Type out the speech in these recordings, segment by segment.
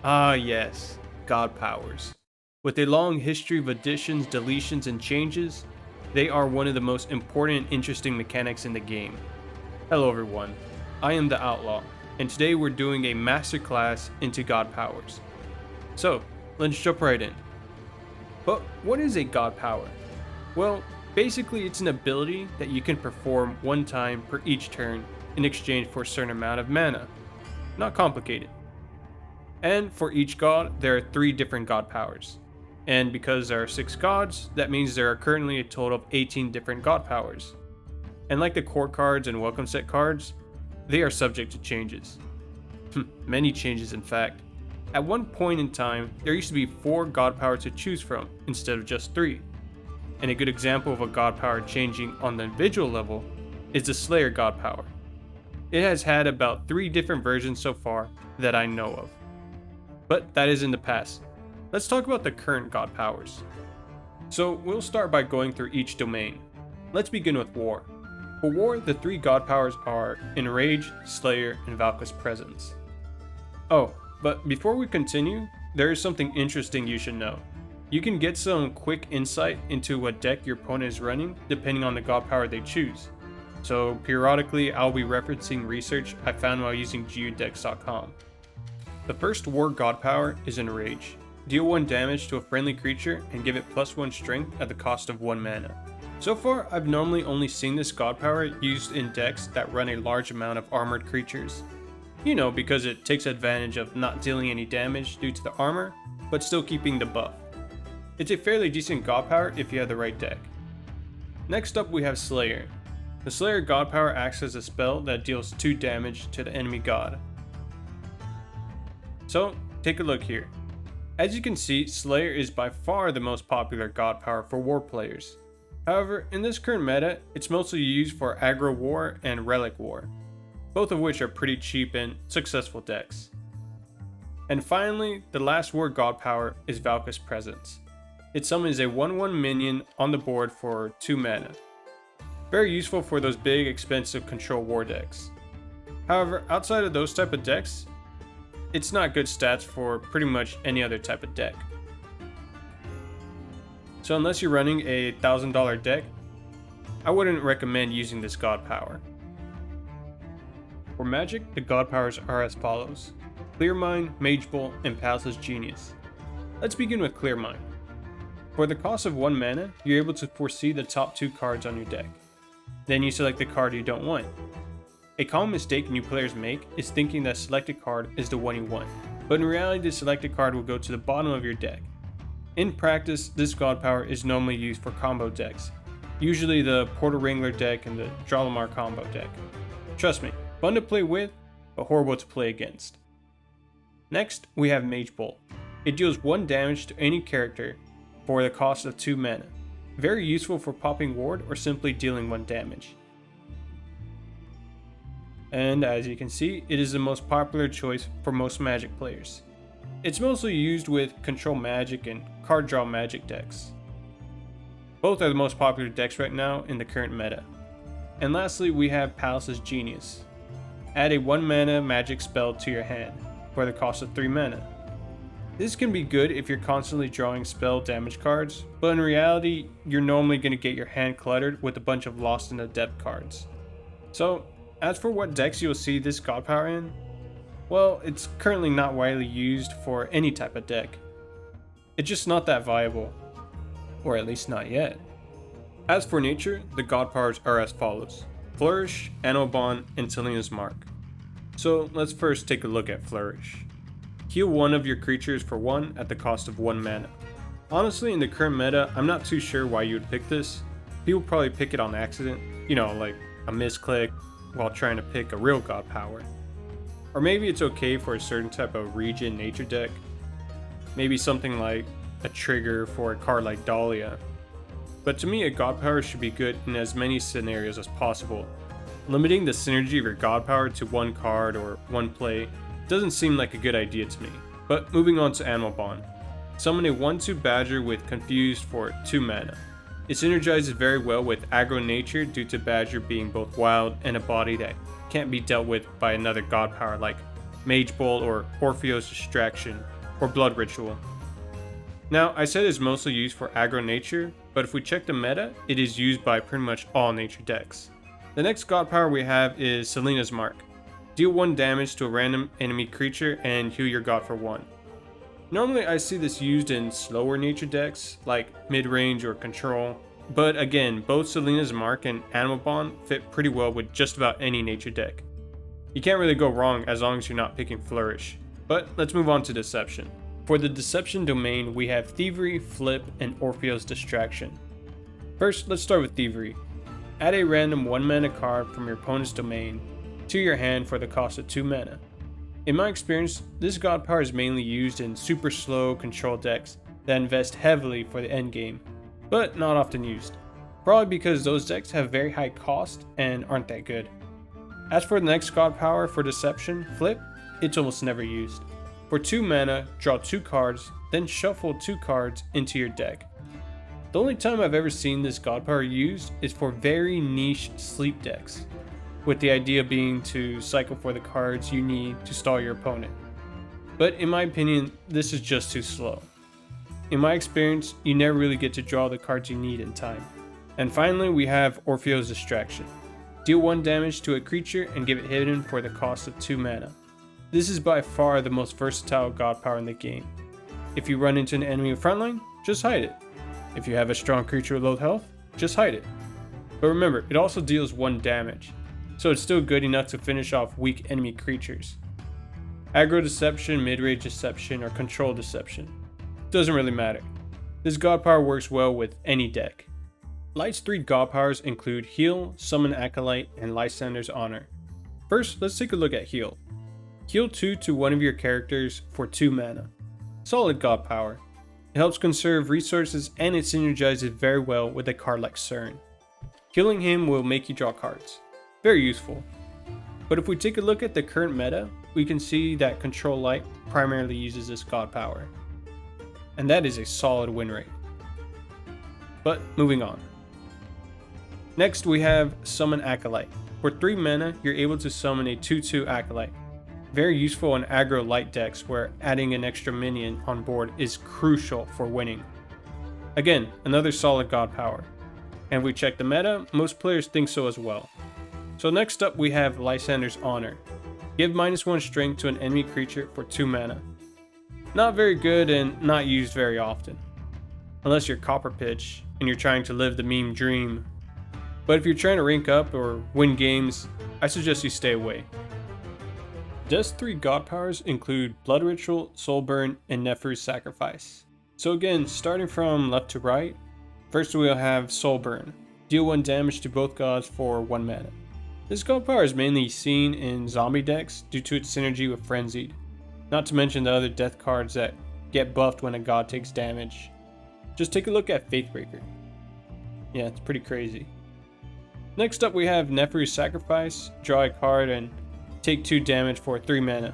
Ah, yes, God powers. With a long history of additions, deletions, and changes, they are one of the most important and interesting mechanics in the game. Hello, everyone. I am the Outlaw, and today we're doing a masterclass into God powers. So, let's jump right in. But what is a God power? Well, basically, it's an ability that you can perform one time per each turn in exchange for a certain amount of mana. Not complicated. And for each god, there are 3 different god powers. And because there are 6 gods, that means there are currently a total of 18 different god powers. And like the core cards and welcome set cards, they are subject to changes. Many changes, in fact. At one point in time, there used to be 4 god powers to choose from instead of just 3. And a good example of a god power changing on the individual level is the Slayer god power. It has had about 3 different versions so far that I know of. But that is in the past. Let's talk about the current god powers. So we'll start by going through each domain. Let's begin with War. For War, the 3 god powers are Enrage, Slayer, and Valka's Presence. Oh, but before we continue, there is something interesting you should know. You can get some quick insight into what deck your opponent is running depending on the god power they choose. So periodically I'll be referencing research I found while using geodex.com. The first War god power is Enrage. Deal 1 damage to a friendly creature and give it +1 strength at the cost of 1 mana. So far, I've normally only seen this god power used in decks that run a large amount of armored creatures. You know, because it takes advantage of not dealing any damage due to the armor, but still keeping the buff. It's a fairly decent god power if you have the right deck. Next up we have Slayer. The Slayer god power acts as a spell that deals 2 damage to the enemy god. So, take a look here. As you can see, Slayer is by far the most popular god power for War players. However, in this current meta, it's mostly used for Aggro War and Relic War, both of which are pretty cheap and successful decks. And finally, the last War god power is Valka's Presence. It summons a 1/1 minion on the board for 2 mana. Very useful for those big, expensive control war decks. However, outside of those type of decks, it's not good stats for pretty much any other type of deck. So unless you're running a $1,000 deck, I wouldn't recommend using this god power. For Magic, the god powers are as follows: Clear Mind, Mage Bolt, and Palace's Genius. Let's begin with Clear Mind. For the cost of 1 mana, you're able to foresee the top 2 cards on your deck. Then you select the card you don't want. A common mistake new players make is thinking that selected card is the one you want, but in reality the selected card will go to the bottom of your deck. In practice, this god power is normally used for combo decks, usually the Portal Wrangler deck and the Dralamar combo deck. Trust me, fun to play with, but horrible to play against. Next, we have Mage Bolt. It deals 1 damage to any character for the cost of 2 mana. Very useful for popping ward or simply dealing 1 damage. And as you can see, it is the most popular choice for most Magic players. It's mostly used with Control Magic and Card Draw Magic decks. Both are the most popular decks right now in the current meta. And lastly, we have Palace's Genius. Add a 1 mana magic spell to your hand for the cost of 3 mana. This can be good if you're constantly drawing spell damage cards, but in reality, you're normally going to get your hand cluttered with a bunch of Lost in the Depth cards. So, as for what decks you'll see this god power in, well, it's currently not widely used for any type of deck. It's just not that viable, or at least not yet. As for nature, the god powers are as follows: Flourish, Animal Bond, and Selena's Mark. So let's first take a look at Flourish. Heal 1 of your creatures for 1 at the cost of 1 mana. Honestly, in the current meta, I'm not too sure why you would pick this. People probably pick it on accident, you know, like a misclick while trying to pick a real god power. Or maybe it's okay for a certain type of region nature deck. Maybe something like a trigger for a card like Dahlia. But to me, a god power should be good in as many scenarios as possible. Limiting the synergy of your god power to 1 card or 1 play doesn't seem like a good idea to me. But moving on to Animal Bond. Summon a 1/2 Badger with Confused for 2 mana. It synergizes very well with aggro nature due to Badger being both wild and a body that can't be dealt with by another god power like Mage Bolt or Orpheos Distraction or Blood Ritual. Now, I said it's mostly used for aggro nature, but if we check the meta, it is used by pretty much all nature decks. The next god power we have is Selena's Mark. Deal 1 damage to a random enemy creature and heal your god for 1. Normally I see this used in slower nature decks like mid-range or control, but again, both Selena's Mark and Animal Bond fit pretty well with just about any nature deck. You can't really go wrong as long as you're not picking Flourish. But let's move on to Deception. For the Deception domain, we have Thievery, Flip, and Orpheo's Distraction. First, let's start with Thievery. Add a random 1 mana card from your opponent's domain to your hand for the cost of 2 mana. In my experience, this god power is mainly used in super slow control decks that invest heavily for the endgame, but not often used. Probably because those decks have very high cost and aren't that good. As for the next god power for Deception, Flip, it's almost never used. For 2 mana, draw 2 cards, then shuffle 2 cards into your deck. The only time I've ever seen this god power used is for very niche sleep decks, with the idea being to cycle for the cards you need to stall your opponent. But in my opinion, this is just too slow. In my experience, you never really get to draw the cards you need in time. And finally, we have Orpheo's Distraction. Deal 1 damage to a creature and give it hidden for the cost of 2 mana. This is by far the most versatile god power in the game. If you run into an enemy in frontline, just hide it. If you have a strong creature with low health, just hide it. But remember, it also deals 1 damage, so it's still good enough to finish off weak enemy creatures. Aggro Deception, Mid-range Deception, or Control Deception. Doesn't really matter. This god power works well with any deck. Light's 3 god powers include Heal, Summon Acolyte, and Lysander's Honor. First, let's take a look at Heal. Heal 2 to one of your characters for 2 mana. Solid god power. It helps conserve resources and it synergizes very well with a card like Cern. Healing him will make you draw cards. Very useful. But if we take a look at the current meta, we can see that Control Light primarily uses this god power. And that is a solid win rate. But moving on. Next we have Summon Acolyte. For 3 mana, you're able to summon a 2/2 Acolyte. Very useful in aggro light decks where adding an extra minion on board is crucial for winning. Again, another solid god power. And if we check the meta, most players think so as well. So next up we have Lysander's Honor. Give -1 strength to an enemy creature for 2 mana. Not very good and not used very often. Unless you're Copper Pitch and you're trying to live the meme dream. But if you're trying to rank up or win games, I suggest you stay away. Death's 3 god powers include Blood Ritual, Soul Burn, and Neferu's Sacrifice. So again, starting from left to right, first we'll have Soul Burn. Deal 1 damage to both gods for 1 mana. This god power is mainly seen in zombie decks due to its synergy with Frenzied, not to mention the other death cards that get buffed when a god takes damage. Just take a look at Faithbreaker. Yeah, it's pretty crazy. Next up we have Neferu's Sacrifice. Draw a card and take 2 damage for 3 mana.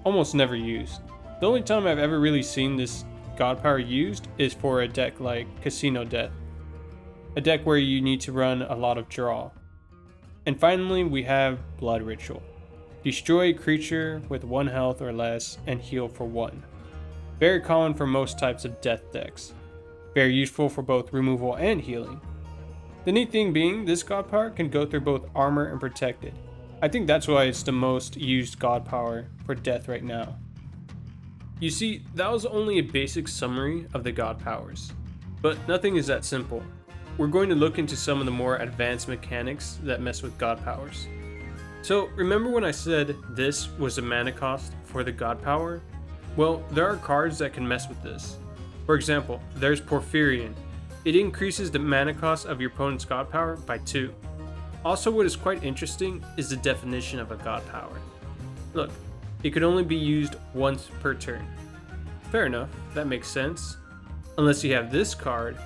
Almost never used. The only time I've ever really seen this god power used is for a deck like Casino Death. A deck where you need to run a lot of draw. And finally we have Blood Ritual. Destroy a creature with 1 health or less and heal for 1. Very common for most types of death decks. Very useful for both removal and healing. The neat thing being, this god power can go through both armor and protected. I think that's why it's the most used god power for death right now. You see, that was only a basic summary of the god powers. But nothing is that simple. We're going to look into some of the more advanced mechanics that mess with god powers. So remember when I said this was the mana cost for the god power? Well, there are cards that can mess with this. For example, there's Porphyrion. It increases the mana cost of your opponent's god power by 2. Also, what is quite interesting is the definition of a god power. Look, it could only be used once per turn. Fair enough, that makes sense. Unless you have this card,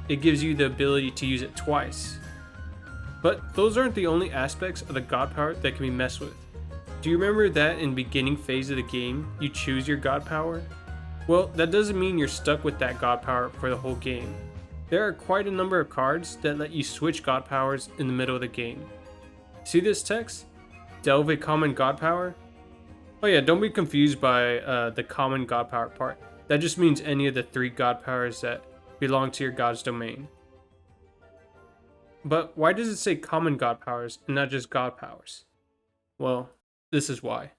it gives you the ability to use it twice. But those aren't the only aspects of the god power that can be messed with. Do you remember that in the beginning phase of the game, you choose your god power? Well, that doesn't mean you're stuck with that god power for the whole game. There are quite a number of cards that let you switch god powers in the middle of the game. See this text? Delve a common god power? Oh yeah, don't be confused by the common god power part. That just means any of the 3 god powers that belong to your god's domain. But why does it say common god powers and not just god powers? Well, this is why.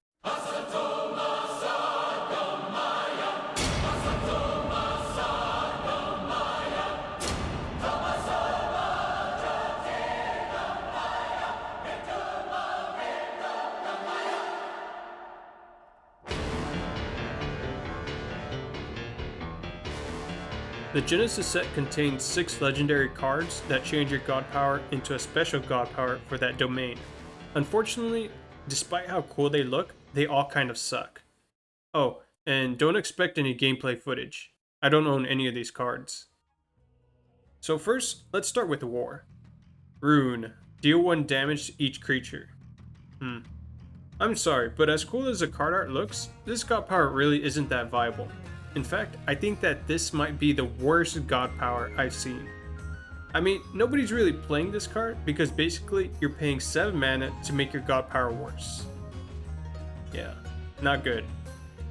The Genesis set contains 6 legendary cards that change your god power into a special god power for that domain. Unfortunately, despite how cool they look, they all kind of suck. Oh, and don't expect any gameplay footage. I don't own any of these cards. So first, let's start with War. Rune. Deal 1 damage to each creature. I'm sorry, but as cool as the card art looks, this god power really isn't that viable. In fact, I think that this might be the worst god power I've seen. I mean, nobody's really playing this card because basically you're paying 7 mana to make your god power worse. Yeah, not good.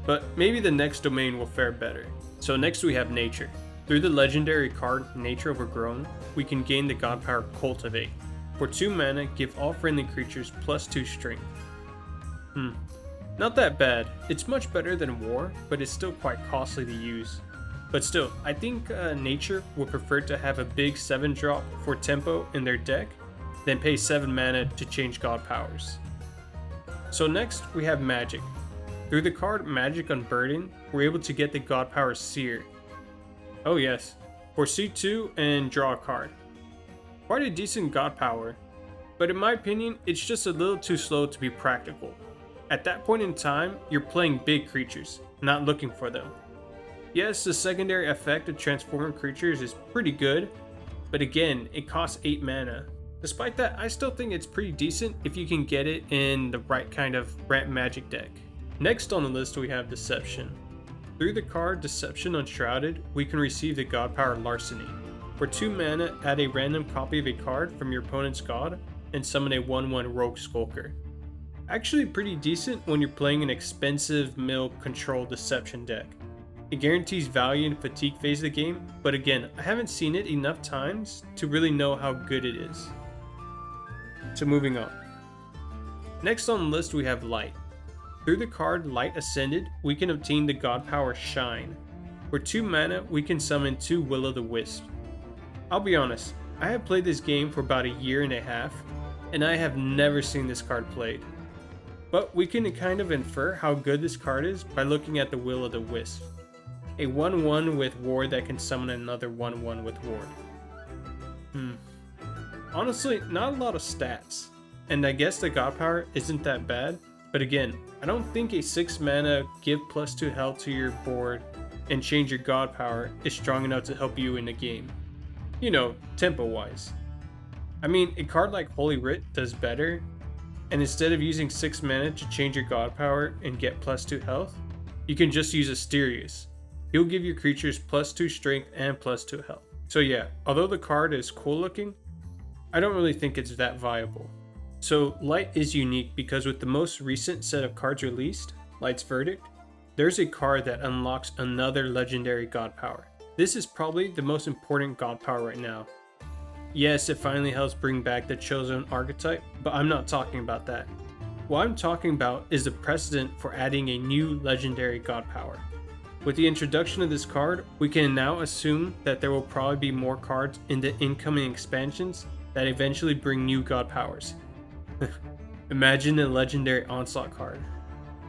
But maybe the next domain will fare better. So next we have Nature. Through the legendary card Nature Overgrown, we can gain the god power Cultivate. For 2 mana, give all friendly creatures +2 strength. Not that bad. It's much better than War, but it's still quite costly to use. But still, I think Nature would prefer to have a big 7 drop for tempo in their deck than pay 7 mana to change god powers. So next, we have Magic. Through the card Magic Unburden, we're able to get the god power Seer. Oh yes, for C2 and draw a card. Quite a decent god power, but in my opinion, it's just a little too slow to be practical. At that point in time, you're playing big creatures, not looking for them. Yes, the secondary effect of transforming creatures is pretty good, but again, it costs 8 mana. Despite that, I still think it's pretty decent if you can get it in the right kind of ramp magic deck. Next on the list we have Deception. Through the card Deception Unshrouded, we can receive the god power Larceny. For 2 mana, add a random copy of a card from your opponent's god and summon a 1/1 Rogue Skulker. Actually pretty decent when you're playing an expensive mill control Deception deck. It guarantees value in fatigue phase of the game, but again, I haven't seen it enough times to really know how good it is. So moving on. Next on the list we have Light. Through the card Light Ascended, we can obtain the god power Shine. For 2 mana, we can summon 2 Will-o'-the-Wisp. I'll be honest, I have played this game for about a year and a half, and I have never seen this card played. But we can kind of infer how good this card is by looking at the Will-o'-the-Wisp. A 1/1 with Ward that can summon another 1/1 with Ward. Honestly, not a lot of stats, and I guess the god power isn't that bad, but again, I don't think a 6 mana give +2 health to your board and change your god power is strong enough to help you in the game. You know, tempo wise. I mean, a card like Holy Writ does better, and instead of using 6 mana to change your god power and get +2 health, you can just use Asterius. He'll give your creatures +2 strength and +2 health. So yeah, although the card is cool looking, I don't really think it's that viable. So Light is unique because with the most recent set of cards released, Light's Verdict, there's a card that unlocks another legendary god power. This is probably the most important god power right now. Yes, it finally helps bring back the Chosen archetype, but I'm not talking about that. What I'm talking about is the precedent for adding a new legendary god power. With the introduction of this card, we can now assume that there will probably be more cards in the incoming expansions that eventually bring new god powers. Imagine a legendary Onslaught card.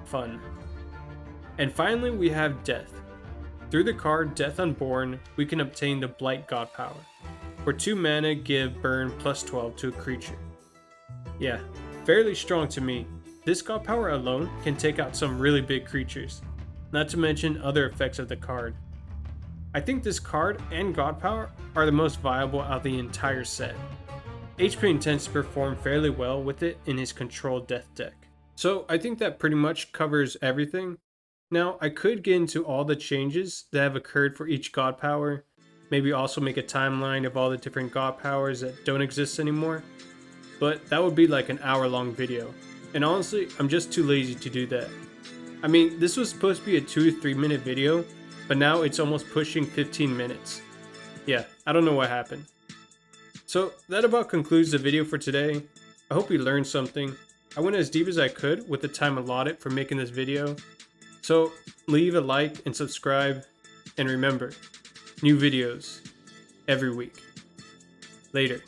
Fun. And finally we have Death. Through the card Death Unborn, we can obtain the Blight god power. For 2 mana, give burn +12 to a creature. Yeah, fairly strong to me. This god power alone can take out some really big creatures, not to mention other effects of the card. I think this card and god power are the most viable out of the entire set. HP intends to perform fairly well with it in his controlled death deck. So I think that pretty much covers everything. Now I could get into all the changes that have occurred for each god power, maybe also make a timeline of all the different god powers that don't exist anymore, but that would be like an hour-long video, and honestly I'm just too lazy to do that. I mean, this was supposed to be a 2 to 3 minute video, but now it's almost pushing 15 minutes. Yeah, I don't know what happened. So that about concludes the video for today. I hope you learned something. I went as deep as I could with the time allotted for making this video. So leave a like and subscribe, and remember, new videos every week. Later.